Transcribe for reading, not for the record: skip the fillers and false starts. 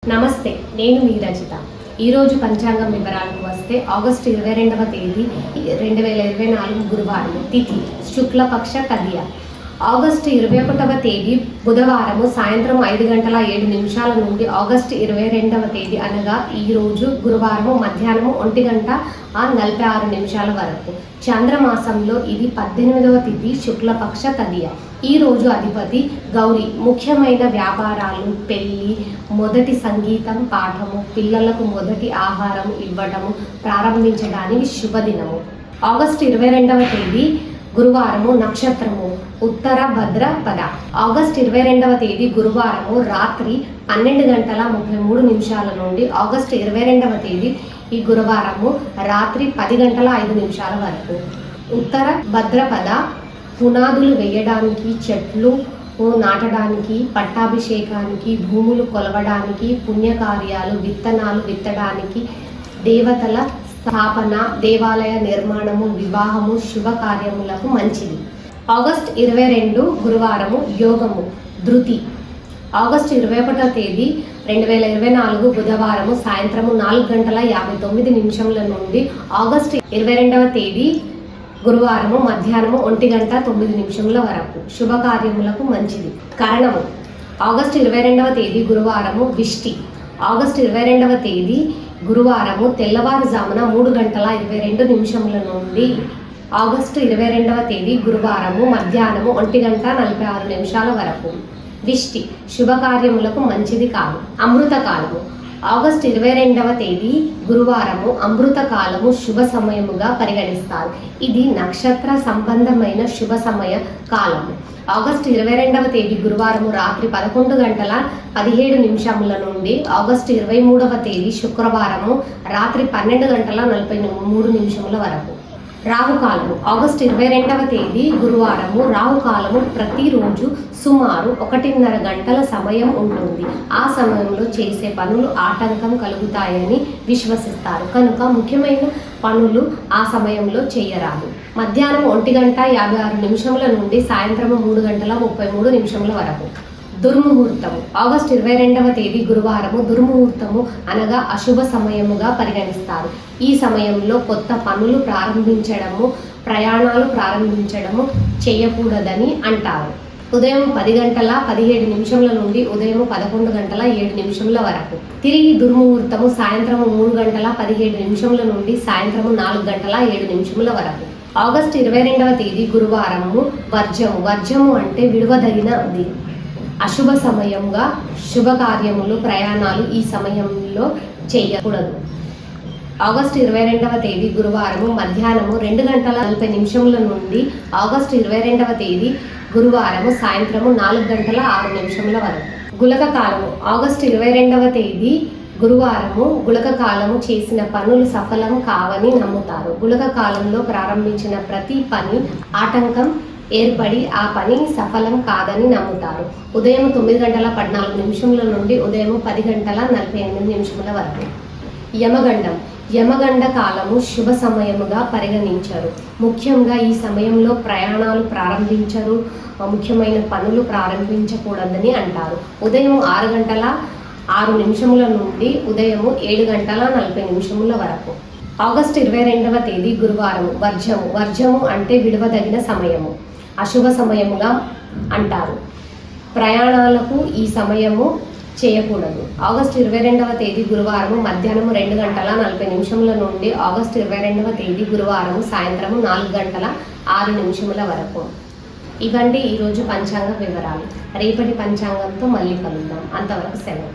నమస్తే, నేను మీ రచిత. ఈరోజు పంచాంగం వివరాలకు వస్తే ఆగస్టు 22వ తేదీ 2024 గురువారం, తిథి శుక్లపక్ష తదియ. ఆగస్టు 21వ తేదీ బుధవారము సాయంత్రం 5:07 నుండి ఆగస్టు 22వ తేదీ అనగా ఈరోజు గురువారము మధ్యాహ్నము 1:46 వరకు. చంద్రమాసంలో ఇది 18వ తిథి శుక్లపక్ష తదియ. ఈరోజు అధిపతి గౌరీ. ముఖ్యమైన వ్యాపారాలు, పెళ్లి, మొదటి సంగీతం పాఠము, పిల్లలకు మొదటి ఆహారం ఇవ్వటము ప్రారంభించడానికి శుభదినము. ఆగస్టు 22వ తేదీ గురువారము, నక్షత్రము ఉత్తర భద్రపద. ఆగస్టు 22వ తేదీ గురువారము రాత్రి 12:33 నుండి ఆగస్టు 22వ తేదీ ఈ గురువారము రాత్రి 10:05 వరకు. ఉత్తర భద్రపద పునాదులు వేయడానికి, చెట్లు నాటడానికి, పట్టాభిషేకానికి, భూములు కొలవడానికి, పుణ్యకార్యాలు, విత్తనాలు విత్తడానికి, దేవతల స్థాపన, దేవాలయ నిర్మాణము, వివాహము, శుభకార్యములకు మంచిది. ఆగస్టు 22 గురువారము, యోగము ధృతి. ఆగస్టు 21వ తేదీ 2024 బుధవారము సాయంత్రము 4:59 నుండి ఆగస్టు 22వ తేదీ గురువారము మధ్యాహ్నము 1:09 వరకు. శుభకార్యములకు మంచిది. కరణము ఆగస్టు 22వ తేదీ గురువారము విష్టి. ఆగస్టు 22వ తేదీ గురువారము తెల్లవారుజామున 3:22 నుండి ఆగస్టు 22వ తేదీ గురువారము మధ్యాహ్నము 1:46 వరకు. విష్టి శుభకార్యములకు మంచిది కాదు. అమృతకాలము ఆగస్టు 22వ తేదీ గురువారము అమృతకాలము శుభ సమయముగా పరిగణిస్తారు. ఇది నక్షత్ర సంబంధమైన శుభ సమయ కాలము. ఆగస్టు 22వ తేదీ గురువారము రాత్రి 11:17 నుండి ఆగస్టు 23వ తేదీ శుక్రవారము రాత్రి 12:43 వరకు. రాహుకాలము ఆగస్టు 22వ తేదీ గురువారము రాహుకాలము ప్రతిరోజు సుమారు 1:30 గంటల సమయం ఉంటుంది. ఆ సమయంలో చేసే పనులు ఆటంకం కలుగుతాయని విశ్వసిస్తారు కనుక ముఖ్యమైన పనులు ఆ సమయంలో చేయరాదు. మధ్యాహ్నం 1:56 నుండి సాయంత్రం 3:33 వరకు. దుర్ముహూర్తము ఆగస్టు 22వ తేదీ గురువారము దుర్ముహూర్తము అనగా అశుభ సమయముగా పరిగణిస్తారు. ఈ సమయంలో కొత్త పనులు ప్రారంభించడము, ప్రయాణాలు ప్రారంభించడము చేయకూడదని అంటారు. ఉదయం 10:17 నుండి ఉదయం 11:07 వరకు. తిరిగి దుర్ముహూర్తము సాయంత్రం 3:17 నుండి సాయంత్రం 4:07 వరకు. ఆగస్టు 22వ తేదీ గురువారము వర్జము. వర్జము అంటే విడువదగినది, అశుభ సమయంగా. శుభకార్యములు, ప్రయాణాలు ఈ సమయంలో చేయకూడదు. ఆగస్టు 22వ తేదీ గురువారము మధ్యాహ్నము 2:40 నుండి ఆగస్టు 22వ తేదీ గురువారము సాయంత్రము 4:06 వరకు. గుళక కాలము ఆగస్టు 22వ తేదీ గురువారము గుళక కాలము చేసిన పనులు సఫలం కావని నమ్ముతారు. గుళక కాలంలో ప్రారంభించిన ప్రతి పని ఆటంకం ఏర్పడి ఆ పని సఫలం కాదని నమ్ముతారు. ఉదయం 9:14 నుండి ఉదయం 10:48 వరకు. యమగండం యమగండ కాలము శుభ సమయముగా పరిగణించరు. ముఖ్యంగా ఈ సమయంలో ప్రయాణాలు ప్రారంభించరు, ముఖ్యమైన పనులు ప్రారంభించకూడదని అంటారు. ఉదయం 6:06 నుండి ఉదయం 7:40 వరకు. ఆగస్టు 22వ తేదీ గురువారం వర్జము. వర్జము అంటే విడువదగిన సమయము, అశుభ సమయముగా అంటారు. ప్రయాణాలకు ఈ సమయము చేయకూడదు. ఆగస్టు 22వ తేదీ గురువారము మధ్యాహ్నం 2:40 నుండి ఆగస్టు 22వ తేదీ గురువారము సాయంత్రం 4:06 వరకు. ఇవండి ఈరోజు పంచాంగ వివరాలు. రేపటి పంచాంగంతో మళ్ళీ కలుద్దాం. అంతవరకు సెలవు.